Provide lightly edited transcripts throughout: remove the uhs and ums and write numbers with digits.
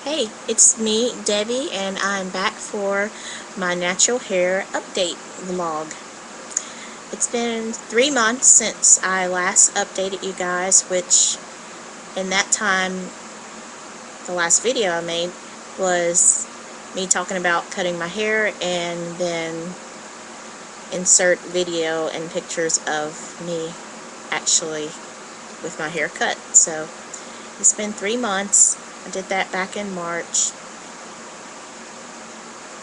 Hey, it's me, Debbie, and I'm back for my natural hair update vlog. It's been 3 months since I last updated you guys, which in that time, the last video I made was me talking about cutting my hair and then insert video and pictures of me actually with my hair cut. So it's been 3 months. I did that back in March.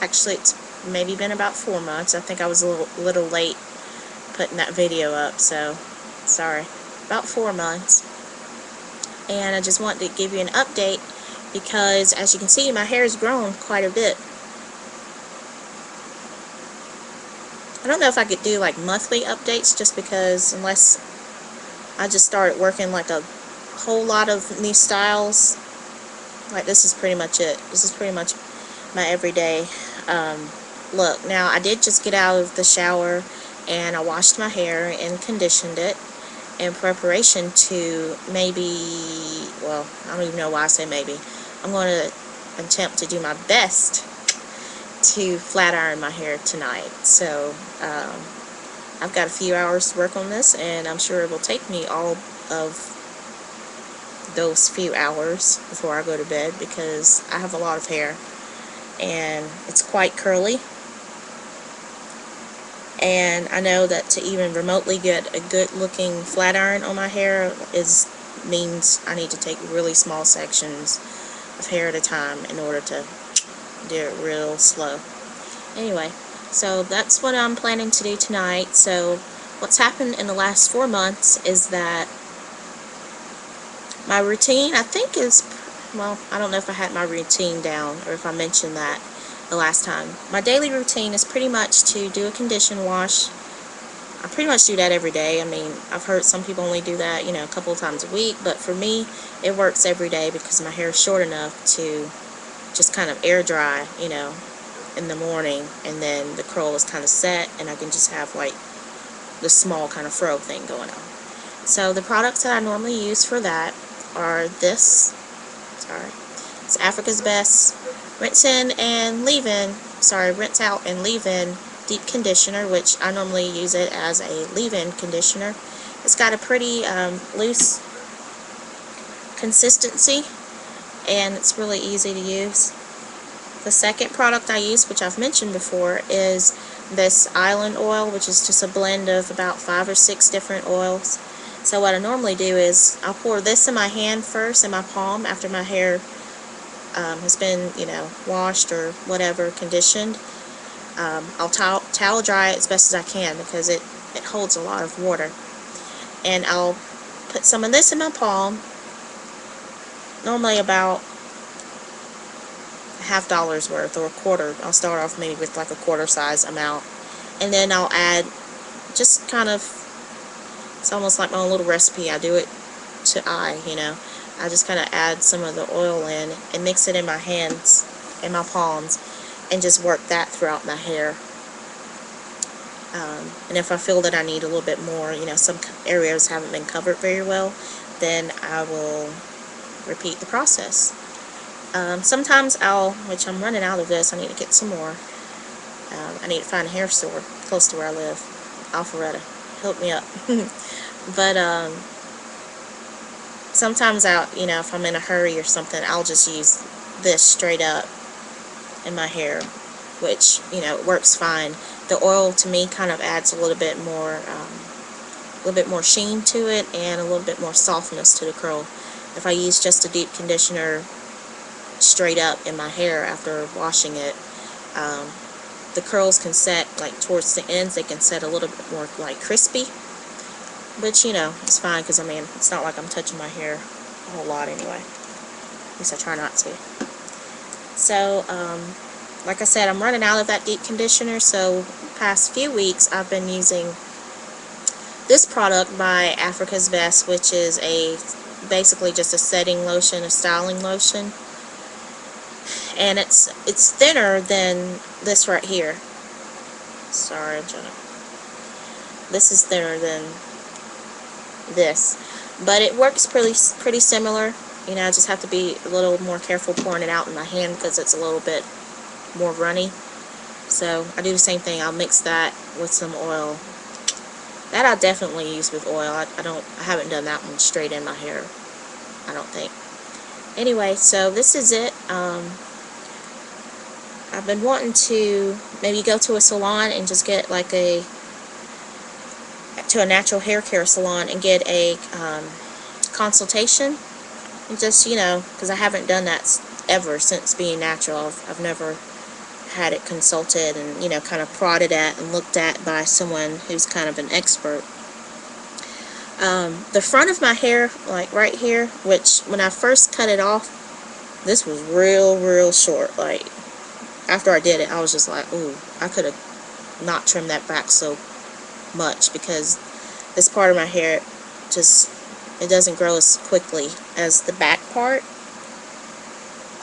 Actually, it's maybe been about 4 months. I think I was a little late putting that video up, so sorry. About 4 months. And I just wanted to give you an update because, as you can see, my hair has grown quite a bit. I don't know if I could do like monthly updates, just because unless I just started working like a whole lot of new styles. Like, this is pretty much it. This is pretty much my everyday look. Now, I did just get out of the shower and I washed my hair and conditioned it in preparation to well, I don't even know why I say maybe. I'm going to attempt to do my best to flat iron my hair tonight. So I've got a few hours to work on this, and I'm sure it will take me all of those few hours before I go to bed, because I have a lot of hair and it's quite curly, and I know that to even remotely get a good looking flat iron on my hair means I need to take really small sections of hair at a time in order to do it real slow. Anyway, so that's what I'm planning to do tonight. So what's happened in the last 4 months is that my routine, I think, is, well, I don't know if I had my routine down or if I mentioned that the last time. My daily routine is pretty much to do a condition wash. I pretty much do that every day. I mean, I've heard some people only do that, a couple of times a week, but for me, it works every day because my hair is short enough to just kind of air dry, in the morning, and then the curl is kind of set, and I can just have like the small kind of fro thing going on. So the products that I normally use for that are it's Africa's Best rinse out and leave-in deep conditioner, which I normally use it as a leave-in conditioner. It's got a pretty loose consistency, and it's really easy to use. The second product I use, which I've mentioned before, is this island oil, which is just a blend of about 5 or 6 different oils. So what I normally do is I'll pour this in my hand first, in my palm, after my hair has been, washed or whatever, conditioned. I'll towel dry it as best as I can because it holds a lot of water. And I'll put some of this in my palm, normally about $50 worth or a quarter. I'll start off maybe with like a quarter size amount, and then I'll add just kind of, it's almost like my own little recipe. I do it to I just kind of add some of the oil in and mix it in my hands, in my palms, and just work that throughout my hair. And if I feel that I need a little bit more, some areas haven't been covered very well, then I will repeat the process. Sometimes which I'm running out of this, I need to get some more. I need to find a hair store close to where I live. Alpharetta, help me up. But sometimes if I'm in a hurry or something, I'll just use this straight up in my hair, which, it works fine. The oil, to me, kind of adds a little bit more sheen to it and a little bit more softness to the curl. If I use just a deep conditioner straight up in my hair after washing it, the curls can set, like towards the ends, they can set a little bit more like crispy, which, it's fine because, I mean, it's not like I'm touching my hair a whole lot anyway. At least I try not to. So, like I said, I'm running out of that deep conditioner, so the past few weeks I've been using this product by Africa's Best, which is basically just a setting lotion, a styling lotion. And it's thinner than this right here. Sorry, I'm trying to... This is thinner than this, but it works pretty similar. You know, I just have to be a little more careful pouring it out in my hand because it's a little bit more runny. So I do the same thing. I'll mix that with some oil. That I'll definitely use with oil. I haven't done that one straight in my hair, I don't think. Anyway, so this is it. I've been wanting to maybe go to a salon and just get like to a natural hair care salon and get a consultation. And just, you know, because I haven't done that ever since being natural. I've never had it consulted and, you know, kind of prodded at and looked at by someone who's kind of an expert. The front of my hair, like right here, which when I first cut it off, this was real short. Like, after I did it, I was just like, ooh, I could have not trimmed that back so much, because this part of my hair just, it doesn't grow as quickly as the back part.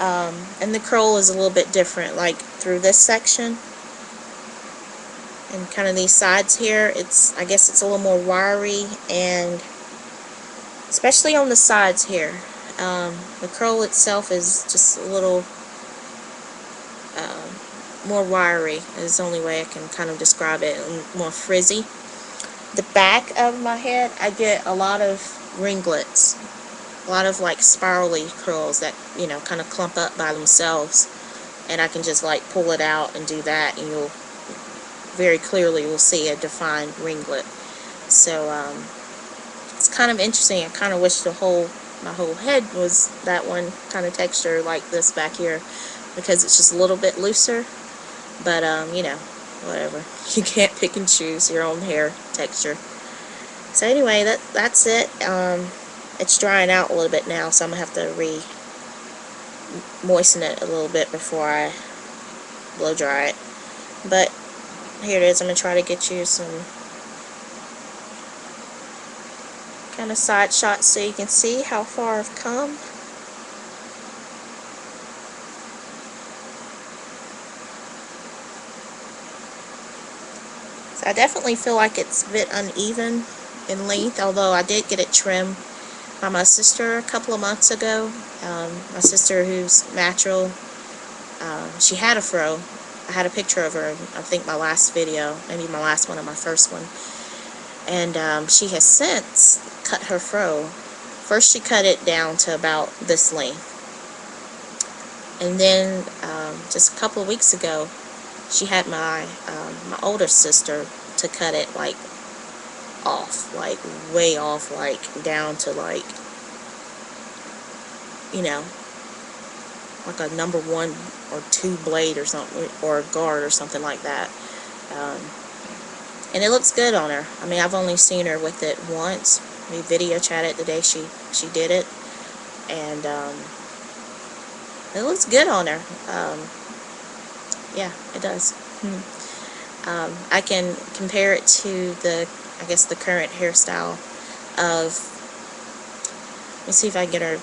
And the curl is a little bit different, like through this section and kind of these sides here. I guess it's a little more wiry, and especially on the sides here. The curl itself is just a little more wiry, is the only way I can kind of describe it, and more frizzy. The back of my head, I get a lot of ringlets, a lot of like spirally curls that, you know, kind of clump up by themselves, and I can just like pull it out and do that, and you'll very clearly will see a defined ringlet. So it's kind of interesting. I kind of wish my whole head was that one kind of texture like this back here, because it's just a little bit looser. But you know, whatever. You can't pick and choose your own hair texture. So anyway, that's it. It's drying out a little bit now, so I'm gonna have to moisten it a little bit before I blow dry it. But here it is. I'm gonna try to get you some kind of side shots so you can see how far I've come. So I definitely feel like it's a bit uneven in length, although I did get it trimmed by my sister a couple of months ago. My sister, who's natural, she had a fro. I had a picture of her in, I think, my last video, maybe my last one or my first one. And she has since cut her fro. First she cut it down to about this length. And then just a couple of weeks ago, she had my older sister to cut it like off, like way off, like down to like, you know, like a number 1 or 2 blade or something, or a guard or something like that. And it looks good on her. I mean, I've only seen her with it once. We video chatted the day she did it, and it looks good on her. Yeah, it does. I can compare it to I guess the current hairstyle of, let me see if I can get her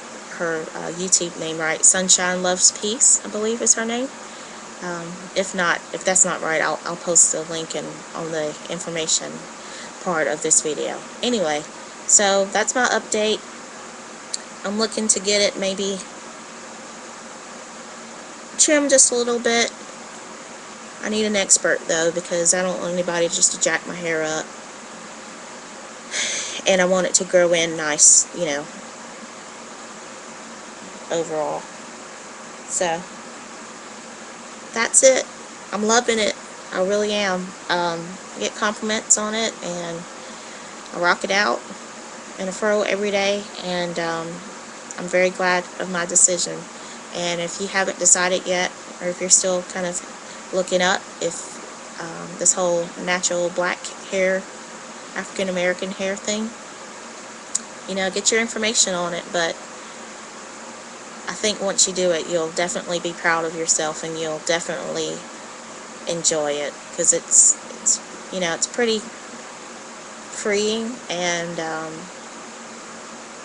YouTube name right. Sunshine Loves Peace, I believe is her name. If that's not right, I'll post the link on the information part of this video. Anyway, so that's my update. I'm looking to get it maybe trimmed just a little bit. I need an expert though, because I don't want anybody just to jack my hair up, and I want it to grow in nice, you know, overall. So that's it. I'm loving it. I really am. I get compliments on it, and I rock it out in a fro every day, and I'm very glad of my decision. And if you haven't decided yet, or if you're still kind of looking up if this whole natural black hair, African American hair thing, you know, get your information on it. But I think once you do it, you'll definitely be proud of yourself, and you'll definitely enjoy it, because it's you know, it's pretty freeing, and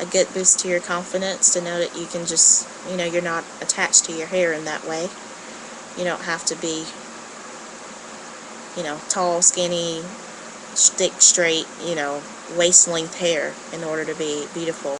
a good boost to your confidence to know that you can just, you know, you're not attached to your hair in that way. You don't have to be, you know, tall, skinny, thick, straight, you know, waist length hair in order to be beautiful.